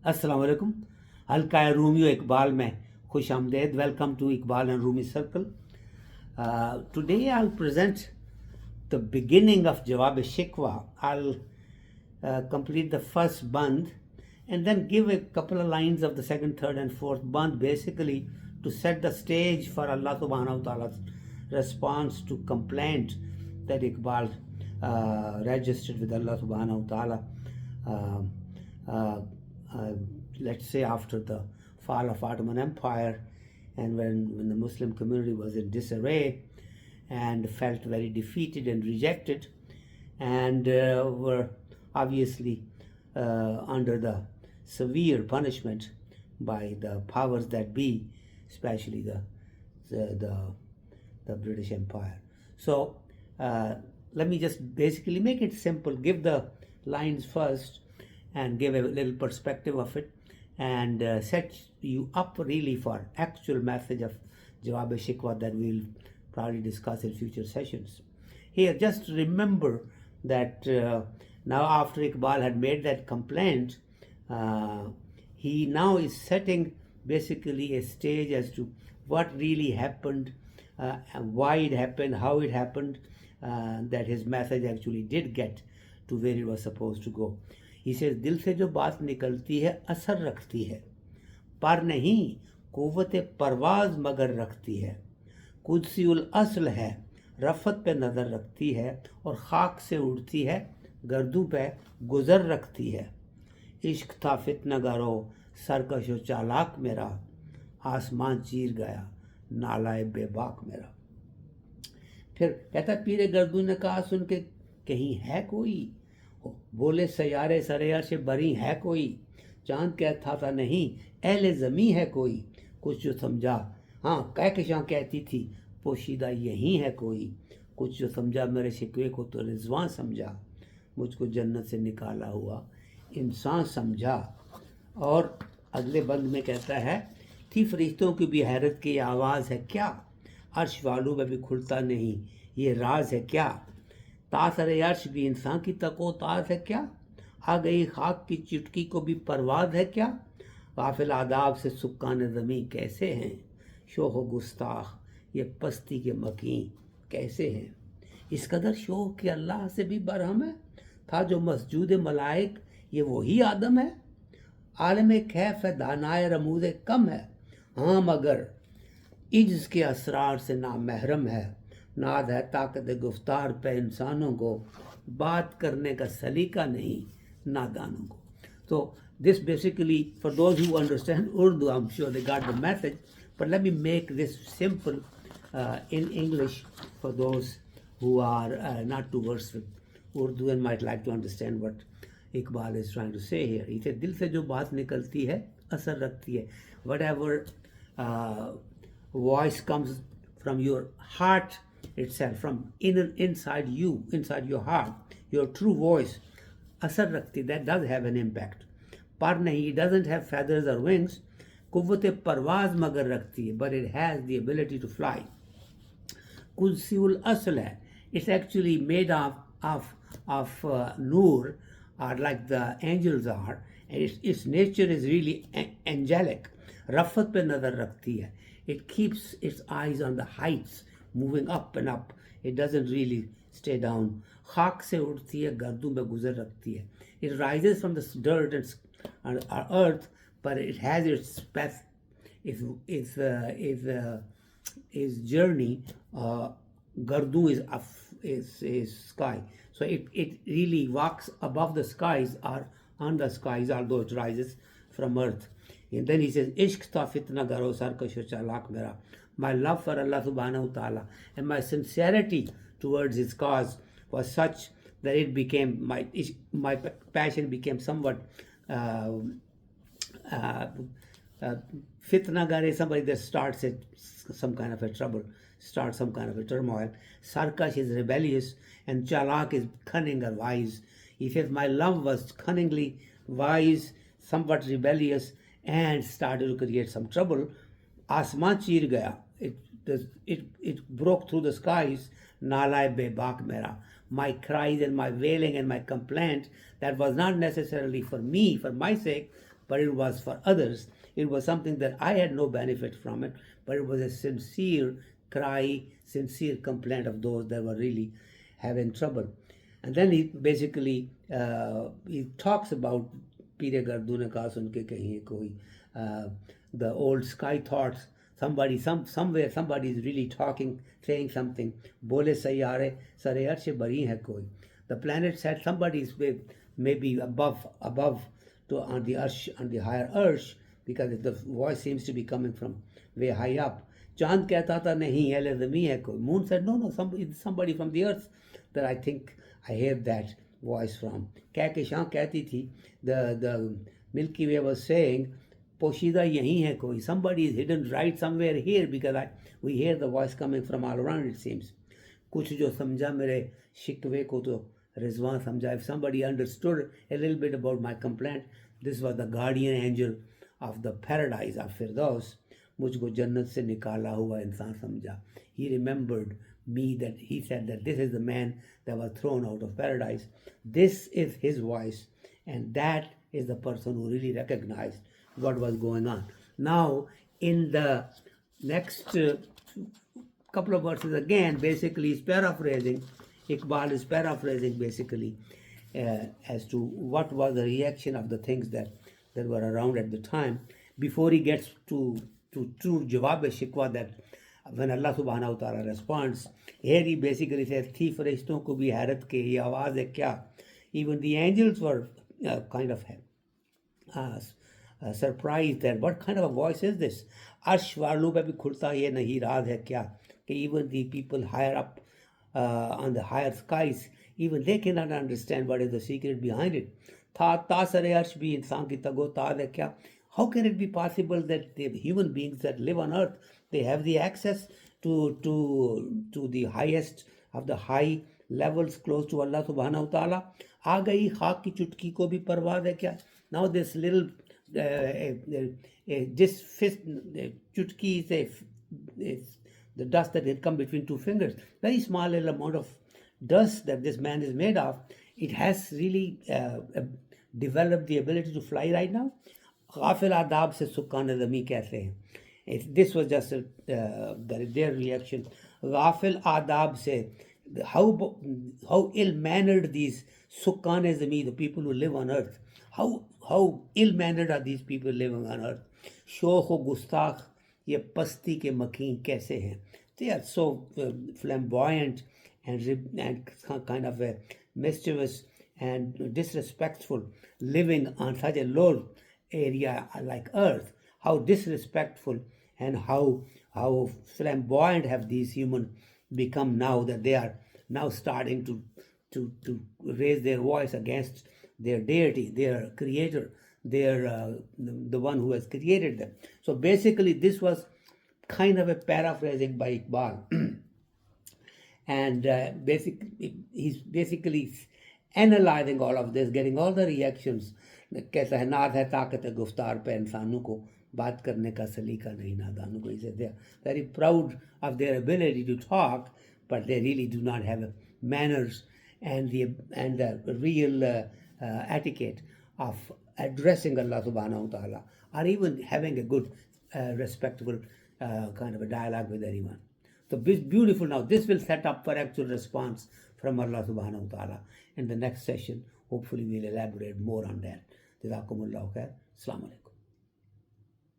अस्सलाम वालेकुम। हल्का-E-RUMI-O-IQBAL में खुश आमदेद। Welcome to Iqbal and Rumi Circle. Today I'll present the beginning of Jawab-e-Shikwah. I'll complete the first band and then give a couple of lines of the second, third and fourth band, basically to set the stage for Allah subhanahu wa ta'ala's response to complaint that Iqbal registered with Allah subhanahu wa ta'ala, let's say after the fall of Ottoman Empire, and when the Muslim community was in disarray and felt very defeated and rejected, and were obviously under the severe punishment by the powers that be, especially the British Empire. So let me just basically make it simple, give the lines first and give a little perspective of it, and set you up really for actual message of Jawab-e-Shikwah that we'll probably discuss in future sessions. Here, just remember that now after Iqbal had made that complaint, he now is setting basically a stage as to what really happened, why it happened, how it happened, that his message actually did get to where it was supposed to go. He says, दिल से जो बात निकलती है असर रखती है, पर नहीं कुव्वत परवाज मगर रखती है, कुदसी उल अस्ल है, रफ़त पे नज़र रखती है और खाक से उड़ती है, गर्दों पे गुज़र रखती है। इश्क था फितनागारो सरकश व चालाक मेरा, आसमान चीर गया नालाए बेबाक मेरा। फिर कहता पीरे गर्दू ने कहा सुन के, कहीं है कोई, बोले सयारे सरे अर्श बरी है कोई, चांद कहता था नहीं अहले ज़मी है कोई, कुछ जो समझा हाँ कहकशां कहती थी पोशीदा यही है कोई, कुछ जो समझा मेरे शिकवे को तो रिजवान समझा, मुझको जन्नत से निकाला हुआ इंसान समझा। और अगले बंद में कहता है, थी फरिश्तों की भी हैरत की आवाज़ है क्या, अर्श वालों में भी खुलता नहीं ये राज है क्या, तासरे अर्श भी इंसान की तको ताज है क्या, आ गई खाक की चुटकी को भी परवाज है क्या, गाफिल आदाब से सुक्कान ज़मी कैसे हैं, शोह गुस्ताख ये पस्ती के मकीन कैसे हैं। इस कदर शोह कि अल्लाह से भी बरहम है, था जो मसजूद मलाइक ये वही आदम है, आलम खैफ है दानाए रमूज़ कम है, हाँ मगर इज्ज़ के असरार से नामहरम है, नाद है ताकत गुफ्तार पे इंसानों को, बात करने का सलीका नहीं नादानों को। So this basically, for those who understand Urdu, I'm sure they got the message, but let me make this simple in English for those who are not too versed with Urdu and might like to understand what Iqbal is trying to say here. He said, दिल से जो बात निकलती है असर रखती है. Whatever voice comes from your heart itself, from inside you, inside your heart, your true voice, asar rakti, that does have an impact. Par nahi, it doesn't have feathers or wings. Kuwwat parwaz magar rakti hai, but it has the ability to fly. Kudsiul asl hai, it's actually made of noor, or like the angels are, and its nature is really angelic. Rafat pe nazar rakti hai, it keeps its eyes on the heights, moving up and up. It doesn't really stay down. खाक से उड़ती है, गर्दों में गुजर रखती है. It rises from the dirt and earth, but it has its path, its journey. Gardu is sky, so it really walks above the skies or on the skies, although it rises from earth. And then he says, Ishq tha fitna garo sarkash wa chalak mera. My love for Allah subhanahu wa ta'ala and my sincerity towards his cause was such that it became, my passion became somewhat fitnagar is somebody that starts some kind of a trouble, starts some kind of a turmoil. Sarkash is rebellious and chalak is cunning or wise. He says, my love was cunningly wise, somewhat rebellious, and started to create some trouble. Asman cheer gaya, it broke through the skies. Nalai bebak mera, my cries and my wailing and my complaint, that was not necessarily for me, for my sake, but it was for others. It was something that I had no benefit from it, but it was a sincere cry, sincere complaint of those that were really having trouble. And then he basically he talks about Pire Gardu ne kaha sun ke kahiye koi, the old sky thoughts. Somewhere somebody is really talking, saying something. Bole sayyare sare arsh bari hai koi. The planet said somebody is maybe above to on the arsh, on the higher arsh, because the voice seems to be coming from way high up. Chand kehta tha nahi ahle zami hai koi. Moon said no, somebody from the earth that I think I hear that voice from. Kehkeshan kehti thi, the Milky Way was saying, Poshida yahi hai koi. Somebody is hidden right somewhere here, because we hear the voice coming from all around, it seems. Kuch jo samjha mere shikwe ko to Rizwan samjha. If somebody understood a little bit about my complaint, this was the guardian angel of the paradise of Firdaus. Mujhko jannat se nikala hua insan samjha. He remembered me, that he said that this is the man that was thrown out of paradise. This is his voice, and that is the person who really recognized what was going on. Now, in the next couple of verses again, basically is paraphrasing. Iqbal is paraphrasing basically as to what was the reaction of the things that were around at the time, before he gets to true Jawab-e-Shikwah, that when Allah subhanahu wa ta'ala responds. Here he basically says, Thi farishton ko bhi hayrat ke ye awaaz hai kya. Even the angels were kind of surprised that what kind of a voice is this? Arsh walon pe bhi khulta ye nahi raaz hai kya. Even the people higher up on the higher skies, even they cannot understand what is the secret behind it. Ta sare arsh bhi insan ki tago taaz hai kya. How can it be possible that the human beings that live on earth, they have the access to the highest of the high levels close to Allah subhanahu wa ta'ala? Aa gayi khak ki chutki ko bhi parwaaz hai kya? Now this little this fist chutki is the dust that had come between two fingers. Very small little amount of dust that this man is made of. It has really developed the ability to fly right now. Ghafil adab se sukkan zami kaise hain. This was just their reaction. Ghafil adab se, how ill-mannered these sukkan zami, the people who live on earth, how ill-mannered are these people living on earth. Shokh o gustakh, ye pasti ke makin kaise hain. They are so flamboyant and kind of mischievous and disrespectful, living on such a low area like earth. How disrespectful and how flamboyant have these humans become now, that they are now starting to raise their voice against their deity, their creator, their the one who has created them. So basically this was kind of a paraphrasing by Iqbal. And he's basically analyzing all of this, getting all the reactions. कैसा है नाज है ताकत है गुफ्तार पे इंसानों को बात करने का सलीका नहीं नादानों को. He said they are very proud of their ability to talk, but they really do not have manners and the real etiquette of addressing Allah subhanahu wa ta'ala, or even having a good respectable kind of a dialogue with anyone. So beautiful. Now this will set up for actual response from Allah subhanahu wa ta'ala. In the next session, hopefully we'll elaborate more on that. Jazakumullahu khair. Assalamu alaikum.